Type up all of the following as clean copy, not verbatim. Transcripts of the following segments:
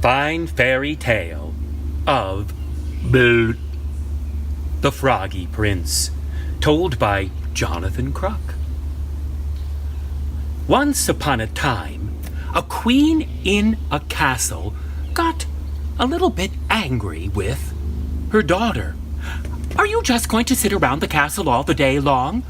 fine fairy tale of the Froggy Prince, told by Jonathan Kruk. Once upon a time, a queen in a castle got a little bit angry with her daughter. "Are you just going to sit around the castle all the day long?"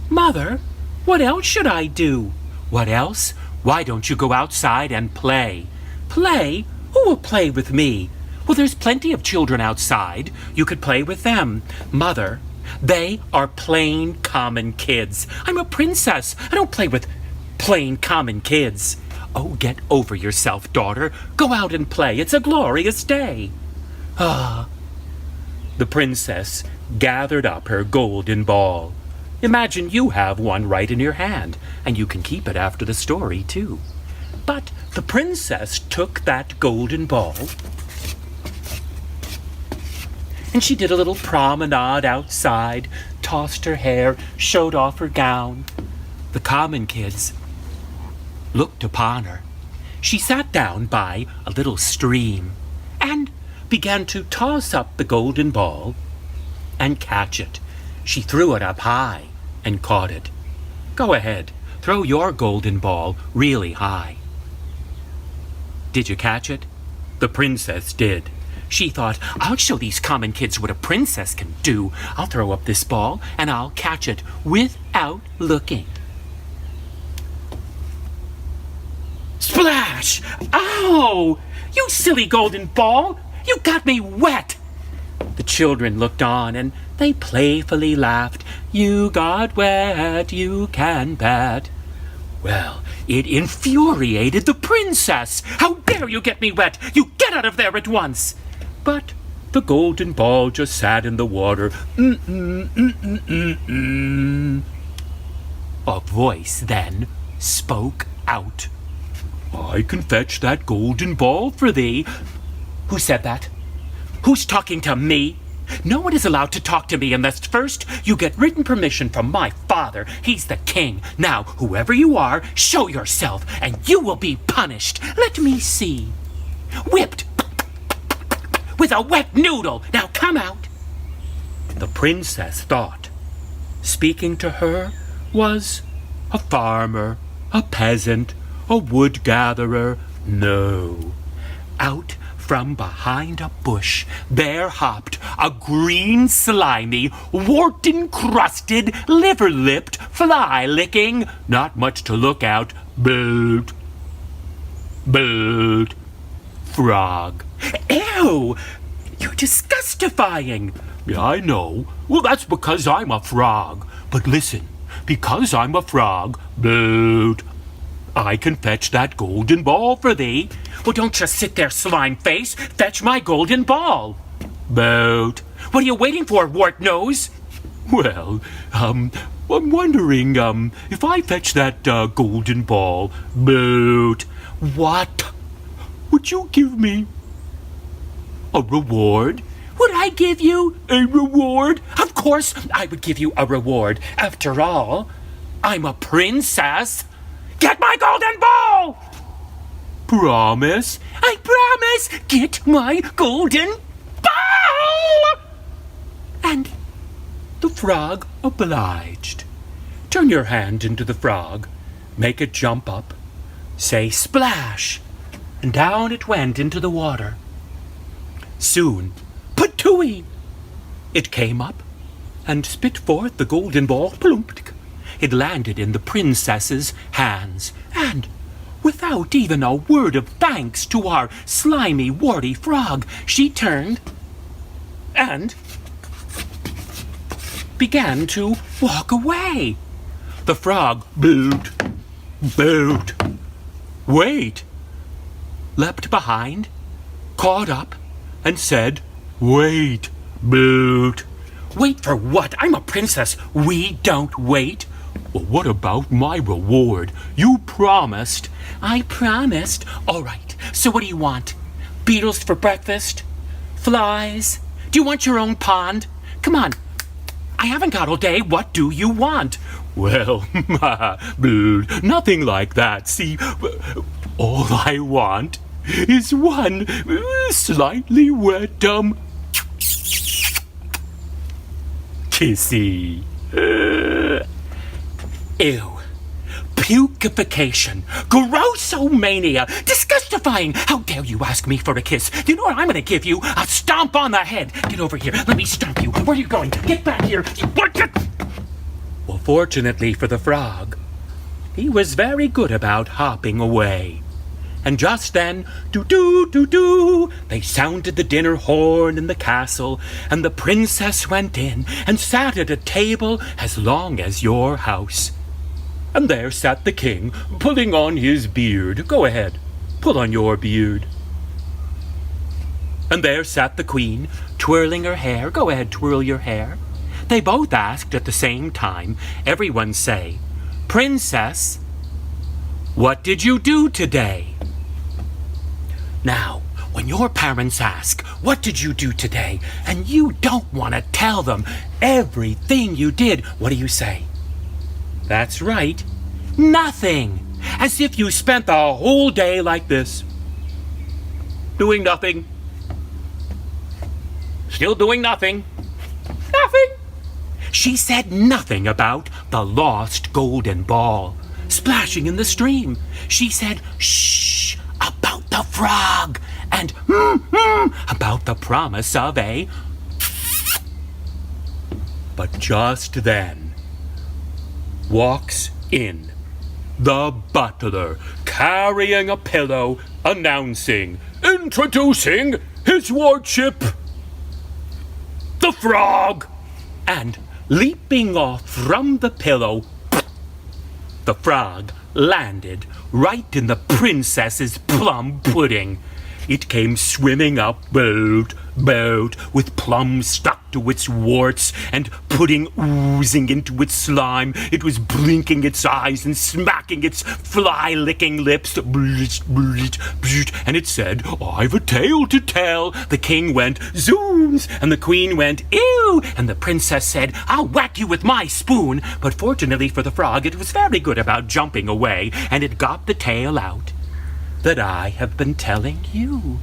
"Mother, what else should I do?" "What else? Why don't you go outside and play?" "Play? Who will play with me?" "Well, there's plenty of children outside. You could play with them." "Mother, they are plain common kids. I'm a princess. I don't play with plain common kids." "Oh, get over yourself, daughter. Go out and play. It's a glorious day." The princess gathered up her golden ball. Imagine you have one right in your hand, and you can keep it after the story, too. But the princess took that golden ball, and she did a little promenade outside, tossed her hair, showed off her gown. The common kids looked upon her. She sat down by a little stream and began to toss up the golden ball and catch it. She threw it up high and caught it. "Go ahead, throw your golden ball really high." "Did you catch it?" The princess did. She thought, "I'll show these common kids what a princess can do. I'll throw up this ball and I'll catch it without looking." Splash! Ow! You silly golden ball! You got me wet! The children looked on and they playfully laughed. "You got wet, you can bet." Well, it infuriated the princess. "How dare you get me wet? You get out of there at once!" But the golden ball just sat in the water. A voice then spoke out. "I can fetch that golden ball for thee." Who said that? Who's talking to me? No one is allowed to talk to me unless first you get written permission from my father. He's the king. Now, whoever you are, show yourself, and you will be punished. Let me see. Whipped with a wet noodle. Now come out. The princess thought speaking to her was a farmer, a peasant, a wood gatherer. No. Out from behind a bush there hopped a green, slimy, wart-encrusted, liver-lipped, fly-licking, not much to look out, boot frog. Ew! You're disgustifying. Yeah, I know. Well, that's because I'm a frog. But listen, because I'm a frog, boot, I can fetch that golden ball for thee. Well, don't just sit there, slime face. Fetch my golden ball. Boot. What are you waiting for, wart nose? Well, I'm wondering, if I fetch that, golden ball, boot, what? Would you give me a reward? Would I give you a reward? Of course I would give you a reward. After all, I'm a princess. Get my golden ball! Promise? I promise! Get my golden ball! And the frog obliged. Turn your hand into the frog, make it jump up, say splash, and down it went into the water. Soon, patooey! It came up and spit forth the golden ball. Plump! It landed in the princess's hands, and without even a word of thanks to our slimy, warty frog, she turned and began to walk away. The frog, boot, wait, leapt behind, caught up, and said, "Wait, boot." "Wait for what? I'm a princess. We don't wait." "Well, what about my reward? You promised." "I promised." "All right, so what do you want? Beetles for breakfast? Flies? Do you want your own pond? Come on, I haven't got all day. What do you want?" "Well, nothing like that. See, all I want is one slightly wet, kissy. Ew. Pukification, grossomania, disgustifying. How dare you ask me for a kiss? You know what I'm going to give you? A stomp on the head. Get over here. Let me stomp you. Where are you going? Get back here. Well, fortunately for the frog, he was very good about hopping away. And just then, doo-doo-doo-doo, they sounded the dinner horn in the castle, and the princess went in and sat at a table as long as your house. And there sat the king, pulling on his beard. Go ahead, pull on your beard. And there sat the queen, twirling her hair. Go ahead, twirl your hair. They both asked at the same time. Everyone say, "Princess, what did you do today?" Now, when your parents ask, "What did you do today?" and you don't want to tell them everything you did, what do you say? That's right, nothing. As if you spent the whole day like this. Doing nothing. Still doing nothing. Nothing. She said nothing about the lost golden ball splashing in the stream. She said, shh, about the frog, and about the promise of a... But just then, walks in the butler, carrying a pillow, announcing, introducing his lordship, the frog, and leaping off from the pillow, the frog landed right in the princess's plum pudding. It came swimming up, boat, with plums stuck to its warts and pudding oozing into its slime. It was blinking its eyes and smacking its fly-licking lips. And it said, "I've a tale to tell." The king went, "Zooms!" and the queen went, "Ew!" and the princess said, "I'll whack you with my spoon." But fortunately for the frog, it was very good about jumping away, and it got the tale out that I have been telling you.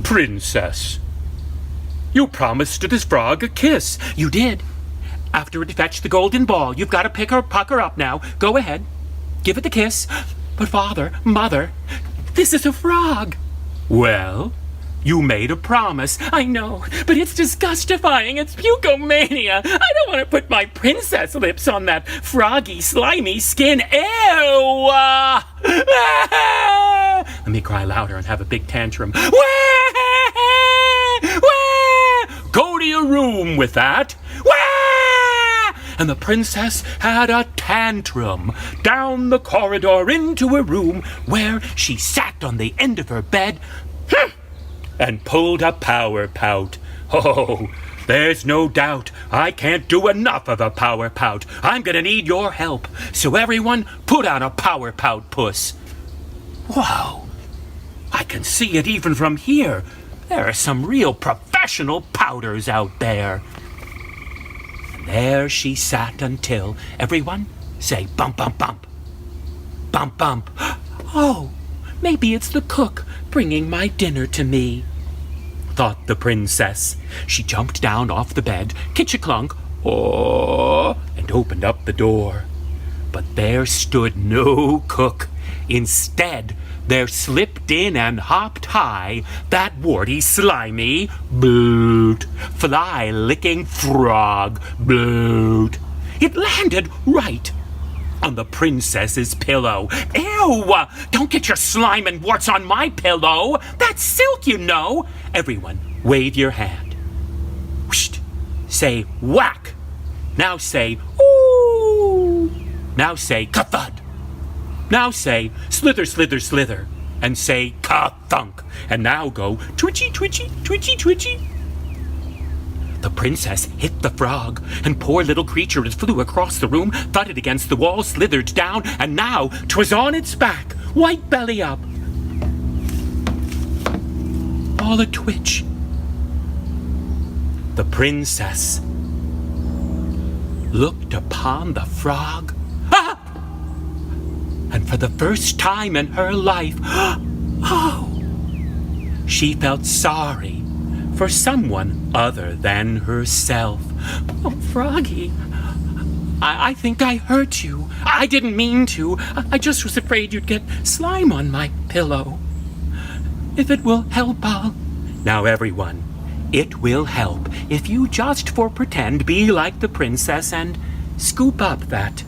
Princess, you promised this frog a kiss. You did. After it fetched the golden ball. You've got to puck her up now. Go ahead. Give it the kiss. But father, mother, this is a frog. Well, you made a promise. I know, but it's disgustifying. It's pukemania. I don't want to put my princess lips on that froggy, slimy skin. Ew! Let me cry louder and have a big tantrum. Go to your room with that. And the princess had a tantrum down the corridor into a room where she sat on the end of her bed and pulled a power pout. Oh, there's no doubt I can't do enough of a power pout. I'm gonna need your help. So everyone, put on a power pout, puss. Whoa, I can see it even from here. There are some real professional pouters out there. And there she sat until, everyone, say bump, bump, bump. Bump, bump. Oh, maybe it's the cook bringing my dinner to me, thought the princess. She jumped down off the bed, kitcha-clunk, and opened up the door. But there stood no cook. Instead, there slipped in and hopped high that warty, slimy, fly-licking frog. It landed right on the princess's pillow. Ew! Don't get your slime and warts on my pillow. That's silk, you know. Everyone, wave your hand. Whoosh. Say whack. Now say ooh. Now say ka-thud. Now say slither, slither, slither. And say ka-thunk. And now go twitchy, twitchy, twitchy, twitchy. The princess hit the frog, and poor little creature it flew across the room, thudded against the wall, slithered down, and now 'twas on its back, white belly up. All a twitch. The princess looked upon the frog, and for the first time in her life, Oh! She felt sorry for someone other than herself. Oh, Froggy, I think I hurt you. I didn't mean to. I just was afraid you'd get slime on my pillow. If it will help, I'll... Now, everyone, it will help if you just for pretend be like the princess and scoop up that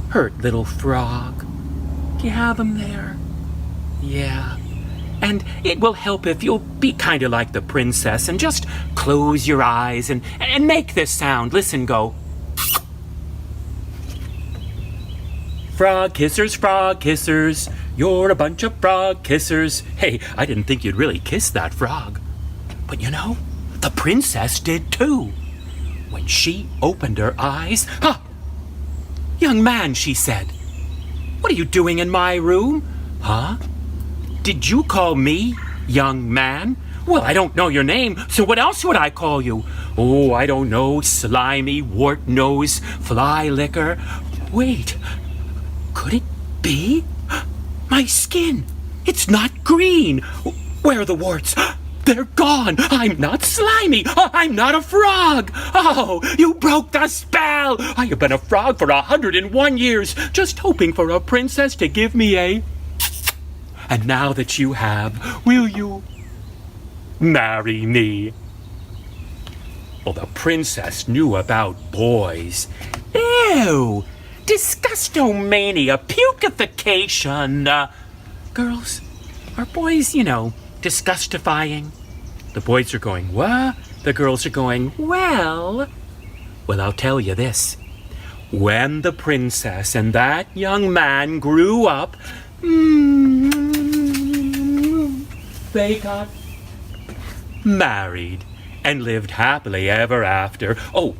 hurt little frog. Do you have him there? Yeah. And it will help if you'll be kind of like the princess and just close your eyes and make this sound. Listen, go. Frog kissers, you're a bunch of frog kissers. Hey, I didn't think you'd really kiss that frog. But you know, the princess did too. When she opened her eyes, young man, she said, what are you doing in my room? Huh? Did you call me young man? Well, I don't know your name, so what else would I call you? Oh, I don't know, slimy, wart nose, fly licker. Wait, could it be? My skin, it's not green. Where are the warts? They're gone. I'm not slimy. I'm not a frog. Oh, you broke the spell. I have been a frog for 101 years, just hoping for a princess to give me a... And now that you have, will you marry me? Well, the princess knew about boys. Ew! Disgustomania, pukeification. Girls, are boys, disgustifying? The boys are going, what? The girls are going, well, I'll tell you this. When the princess and that young man grew up, they got married and lived happily ever after. Oh,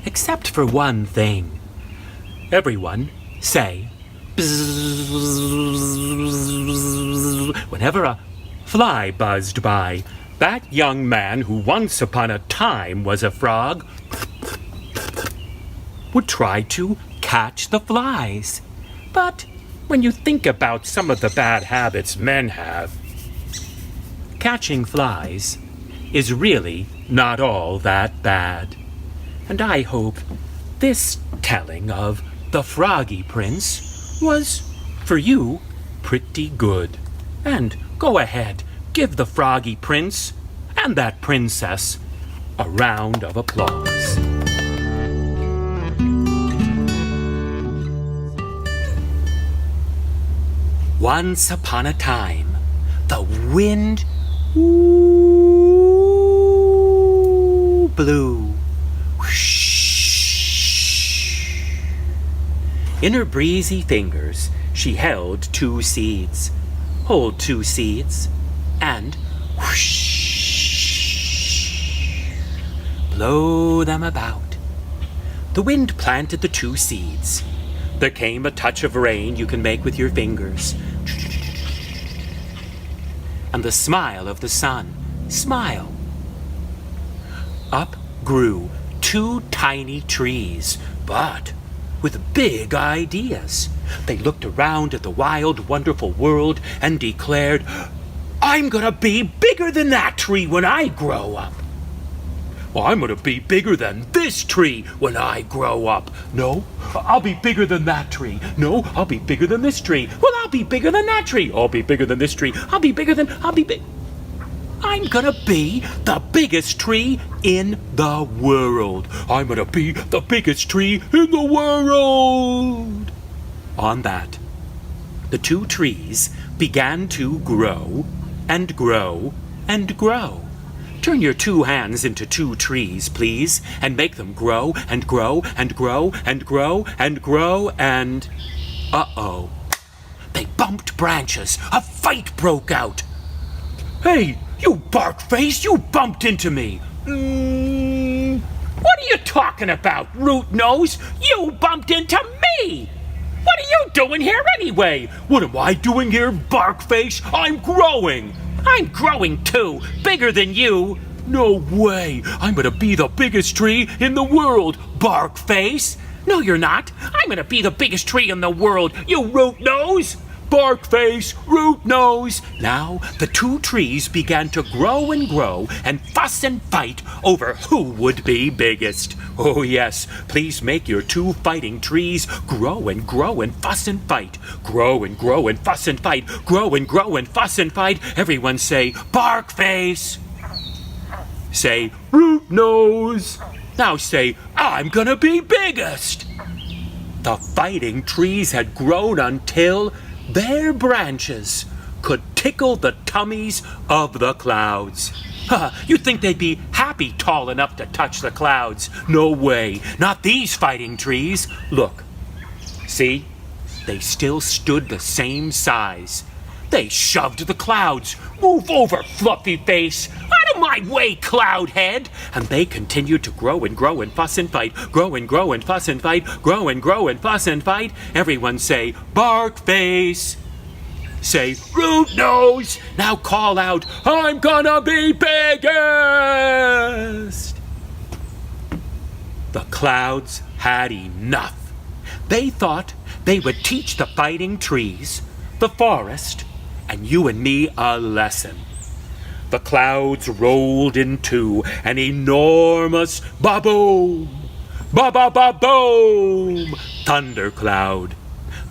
except for one thing. Everyone say, bzzz, whenever a fly buzzed by. That young man who once upon a time was a frog would try to catch the flies. But when you think about some of the bad habits men have, catching flies is really not all that bad. And I hope this telling of the Froggy Prince was, for you, pretty good. And go ahead, give the Froggy Prince and that princess a round of applause. Once upon a time, the wind blew. In her breezy fingers, she held 2 seeds. Hold 2 seeds, and whoosh, blow them about. The wind planted the 2 seeds. There came a touch of rain you can make with your fingers. And the smile of the sun. Smile. Up grew 2 tiny trees, but with big ideas. They looked around at the wild, wonderful world and declared, I'm gonna be bigger than that tree when I grow up. Well, I'm gonna be bigger than this tree when I grow up. No, I'll be bigger than that tree. No, I'll be bigger than this tree. Well, I'll be bigger than that tree. I'll be bigger than this tree. I'm gonna be the biggest tree in the world. I'm gonna be the biggest tree in the world. On that, the 2 trees began to grow and grow and grow. Turn your 2 hands into 2 trees, please, and make them grow and grow and grow and grow and grow and... Uh-oh. They bumped branches. A fight broke out. Hey, you Barkface, you bumped into me. What are you talking about, Rootnose? You bumped into me. What are you doing here anyway? What am I doing here, Barkface? I'm growing. I'm growing too, bigger than you. No way. I'm gonna be the biggest tree in the world, Barkface. No, you're not. I'm gonna be the biggest tree in the world, you Rootnose. Barkface Rootnose. Now the two trees began to grow and grow and fuss and fight over who would be biggest. Oh yes, please make your two fighting trees grow and grow and fuss and fight. Grow and grow and fuss and fight. Grow and grow and fuss and fight. Everyone say, Barkface. Say, Rootnose. Now say, I'm gonna be biggest. The fighting trees had grown until their branches could tickle the tummies of the clouds. You'd think they'd be happy tall enough to touch the clouds. No way, not these fighting trees. Look, see, they still stood the same size. They shoved the clouds. Move over, fluffy face. Out of my way, cloud head. And they continued to grow and grow and fuss and fight. Grow and grow and fuss and fight. Grow and grow and fuss and fight. Everyone say, Barkface. Say, Rootnose. Now call out, I'm gonna be biggest. The clouds had enough. They thought they would teach the fighting trees, the forest, and you and me a lesson. The clouds rolled into an enormous ba-boom, ba-ba-ba-boom thundercloud.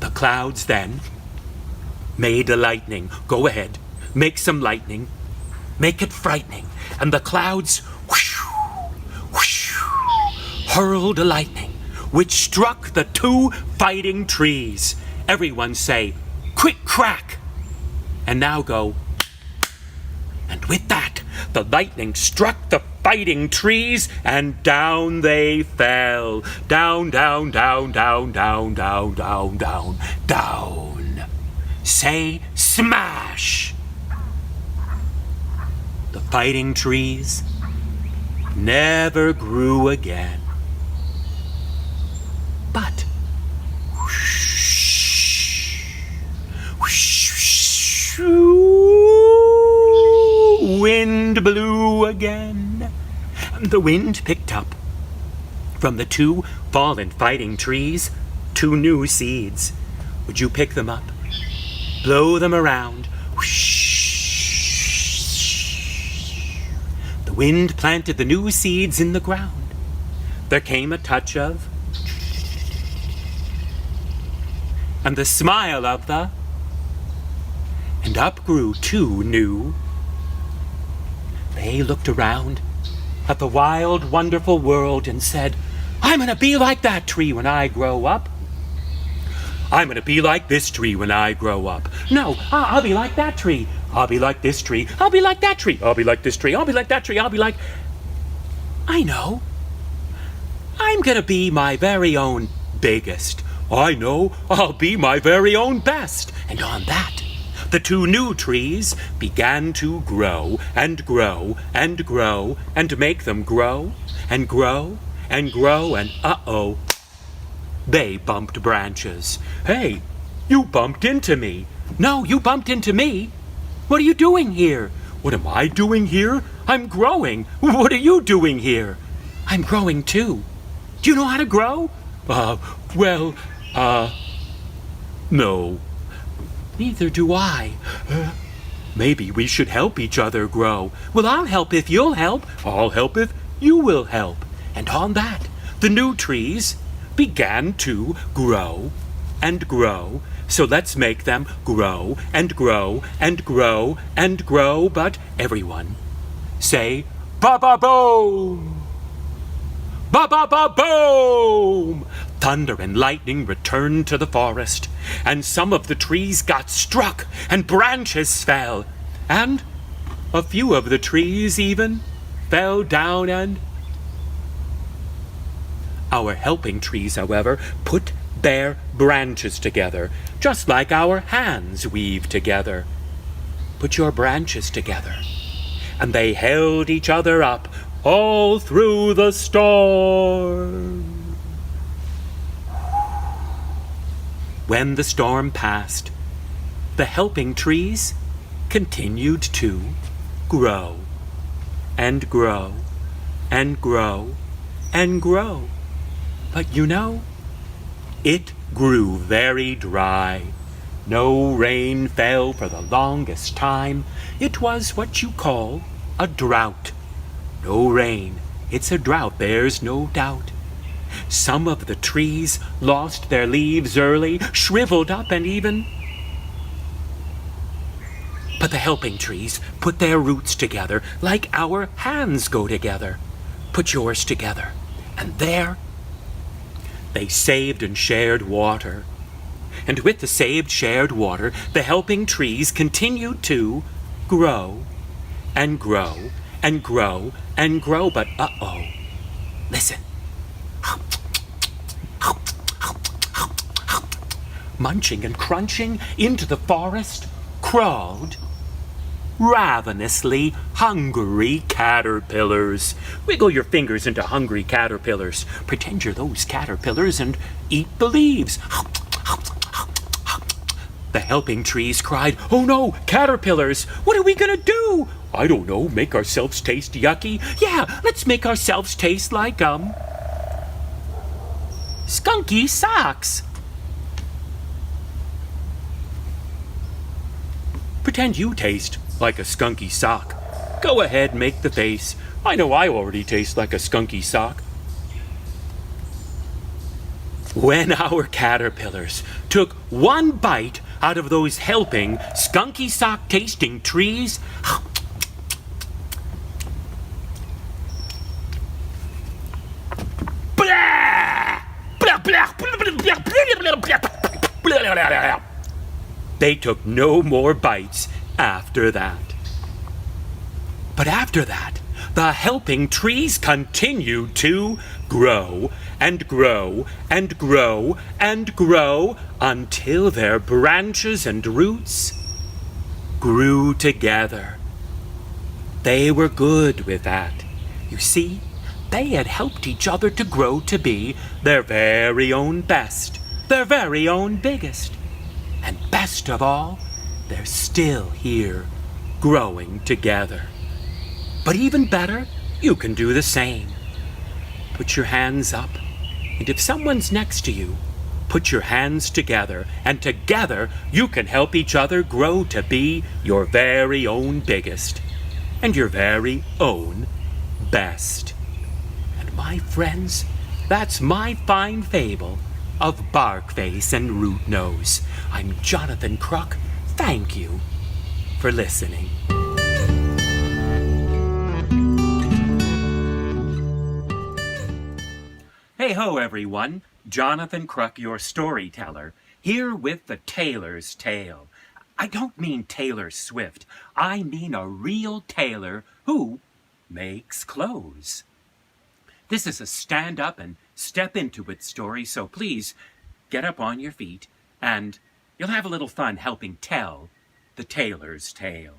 The clouds then made a lightning. Go ahead, make some lightning. Make it frightening. And the clouds whoosh, whoosh, hurled a lightning, which struck the two fighting trees. Everyone say, quick crack. And now go. And with that, the lightning struck the fighting trees, and down they fell. Down, down, down, down, down, down, down, down, down. Say, smash. The fighting trees never grew again. But wind blew again, and the wind picked up from the two fallen fighting trees 2 new seeds. Would you pick them up? Blow them around. The wind planted the new seeds in the ground. There came a touch of, and the smile of the, and up grew 2 new. They looked around at the wild, wonderful world and said, I'm gonna be like that tree when I grow up. I'm gonna be like this tree when I grow up. No, I'll be like that tree. I'll be like this tree. I'll be like that tree. I'll be like this tree. I'll be like that tree. I'll be like... I know. I'm gonna be my very own biggest. I know. I'll be my very own best. And on that, the 2 new trees began to grow and grow and grow and make them grow and grow and grow, and uh-oh, they bumped branches. Hey, you bumped into me. No, you bumped into me. What are you doing here? What am I doing here? I'm growing. What are you doing here? I'm growing too. Do you know how to grow? No. Neither do I. Maybe we should help each other grow. Well, I'll help if you'll help. I'll help if you will help. And on that, the new trees began to grow and grow. So let's make them grow and grow and grow and grow. But everyone, say, ba-ba-boom! Ba-ba-ba-boom! Thunder and lightning returned to the forest, and some of the trees got struck, and branches fell, and a few of the trees even fell down, and... Our helping trees, however, put their branches together, just like our hands weave together. Put your branches together. And they held each other up all through the storm. When the storm passed, the helping trees continued to grow and grow and grow and grow. But you know, it grew very dry, No rain fell for the longest time. It was what you call a drought. No rain, it's a drought, there's no doubt. Some of the trees lost their leaves early, shriveled up and even. But the helping trees put their roots together like our hands go together. Put yours together, and there they saved and shared water. And with the saved, shared water, the helping trees continued to grow and grow and grow and grow. But uh-oh, listen. Munching and crunching into the forest crawled ravenously hungry caterpillars. Wiggle your fingers into hungry caterpillars. Pretend you're those caterpillars and eat the leaves. The helping trees cried, "Oh no, caterpillars! What are we gonna do?" "I don't know, make ourselves taste yucky?" "Yeah, let's make ourselves taste like, skunky socks." Pretend you taste like a skunky sock. Go ahead, make the face. I know I already taste like a skunky sock. When our caterpillars took one bite out of those helping, skunky sock tasting trees, they took no more bites after that. But after that, the helping trees continued to grow and grow and grow and grow until their branches and roots grew together. They were good with that. You see, they had helped each other to grow to be their very own best, their very own biggest. And best of all, they're still here, growing together. But even better, you can do the same. Put your hands up, and if someone's next to you, put your hands together, and together you can help each other grow to be your very own biggest, and your very own best. And my friends, that's my fine fable of Barkface and Rootnose. I'm Jonathan Kruk. Thank you for listening. Hey ho, everyone. Jonathan Kruk, your storyteller, here with the Tailor's Tale. I don't mean Taylor Swift. I mean a real tailor who makes clothes. This is a stand up and step into it story, so please get up on your feet and you'll have a little fun helping tell the Tailor's Tale.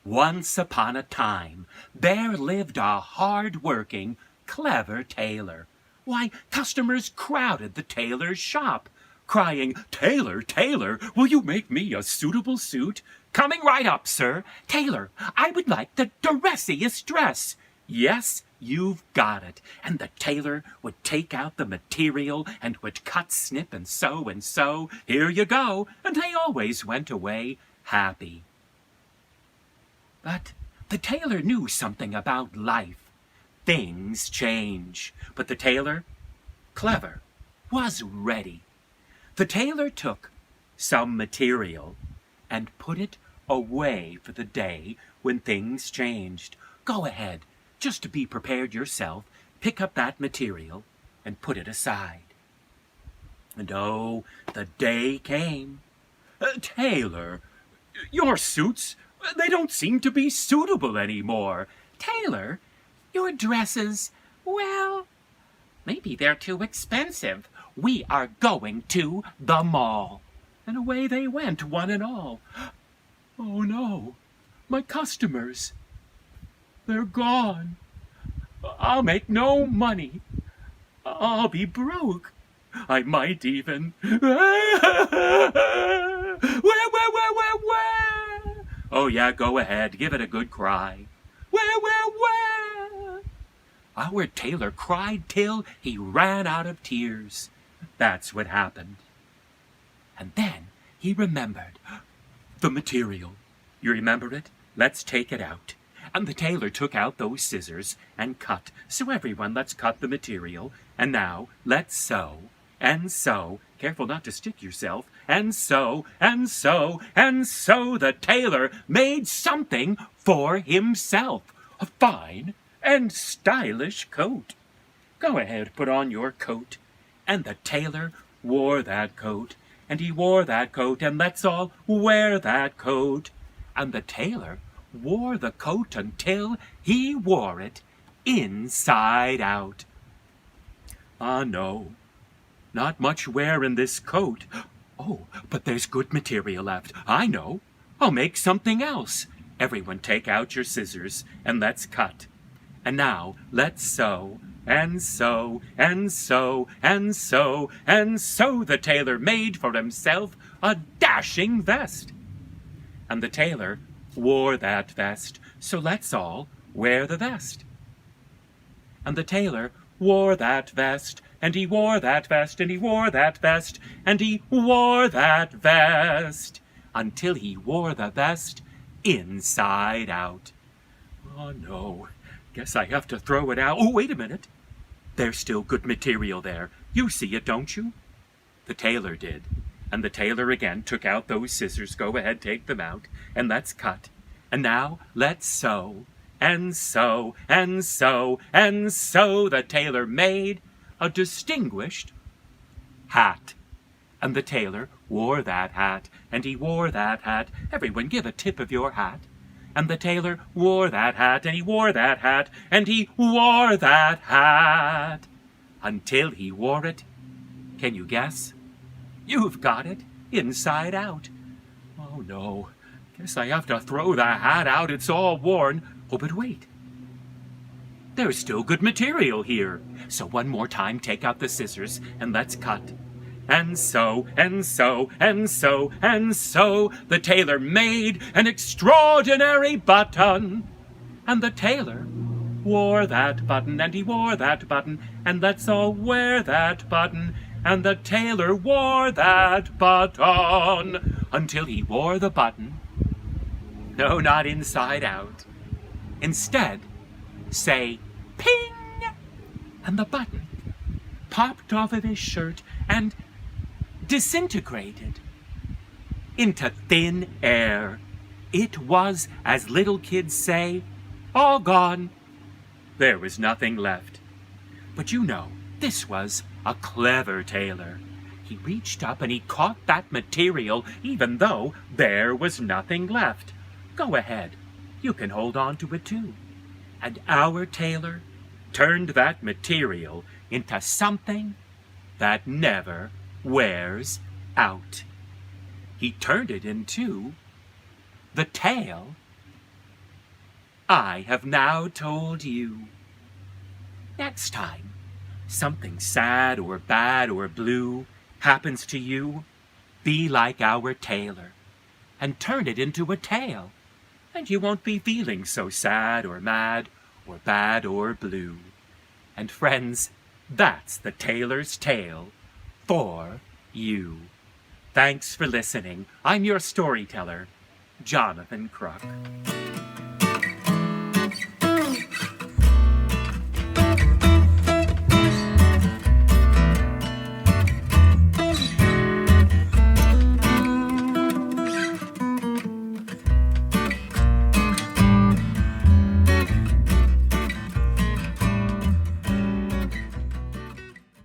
Once upon a time, there lived a hard-working, clever tailor. Why, customers crowded the tailor's shop, crying, "Tailor, tailor, will you make me a suitable suit?" "Coming right up, sir. Tailor, I would like the dressiest dress." "Yes, you've got it." And the tailor would take out the material and would cut, snip, and sew, and sew. "Here you go." And they always went away happy. But the tailor knew something about life. Things change. But the tailor, clever, was ready. The tailor took some material and put it away for the day when things changed. Go ahead, just to be prepared yourself, pick up that material and put it aside. And oh, the day came. "Tailor, your suits, they don't seem to be suitable anymore." "Tailor, your dresses, well, maybe they're too expensive. We are going to the mall." And away they went, one and all. "Oh no, my customers, they're gone. I'll make no money. I'll be broke. I might even... Where? Oh yeah, go ahead, give it a good cry. Where? Our tailor cried till he ran out of tears. That's what happened. And then he remembered the material. You remember it? Let's take it out. And the tailor took out those scissors and cut. So everyone, let's cut the material. And now, let's sew. And sew. Careful not to stick yourself. And sew, and sew, and sew. The tailor made something for himself. A fine and stylish coat. Go ahead, put on your coat. And the tailor wore that coat. And he wore that coat, and let's all wear that coat. And the tailor wore the coat until he wore it inside out. Ah, no, not much wear in this coat. Oh, but there's good material left. I know. I'll make something else. Everyone take out your scissors, and let's cut. And now, let's sew. And sew, and sew, and sew, and sew. The tailor made for himself a dashing vest. And the tailor wore that vest, so let's all wear the vest. And the tailor wore that vest, and he wore that vest, and he wore that vest, and he wore that vest, until he wore the vest inside out. Oh no, guess I have to throw it out. Oh, wait a minute. There's still good material there. You see it, don't you? The tailor did. And the tailor again took out those scissors. Go ahead, take them out, and let's cut. And now let's sew, and sew, and sew, and sew. The tailor made a distinguished hat. And the tailor wore that hat, and he wore that hat. Everyone give a tip of your hat. And the tailor wore that hat, and he wore that hat, and he wore that hat, until he wore it. Can you guess? You've got it inside out. Oh no, guess I have to throw the hat out. It's all worn. Oh, but wait. There's still good material here. So one more time, take out the scissors and let's cut. And sew, and sew, and sew, and sew. The tailor made an extraordinary button. And the tailor wore that button, and he wore that button, and let's all wear that button. And the tailor wore that button until he wore the button. No, not inside out. Instead, say, ping! And the button popped off of his shirt and disintegrated into thin air. It was, as little kids say, all gone. There was nothing left. But you know, this was a clever tailor. He reached up and he caught that material even though there was nothing left. Go ahead, you can hold on to it too. And our tailor turned that material into something that never wears out. He turned it into the tale I have now told you. Next time something sad or bad or blue happens to you, be like our tailor and turn it into a tale, and you won't be feeling so sad or mad or bad or blue. And friends, that's the tailor's tale for you. Thanks for listening. I'm your storyteller, Jonathan Kruk.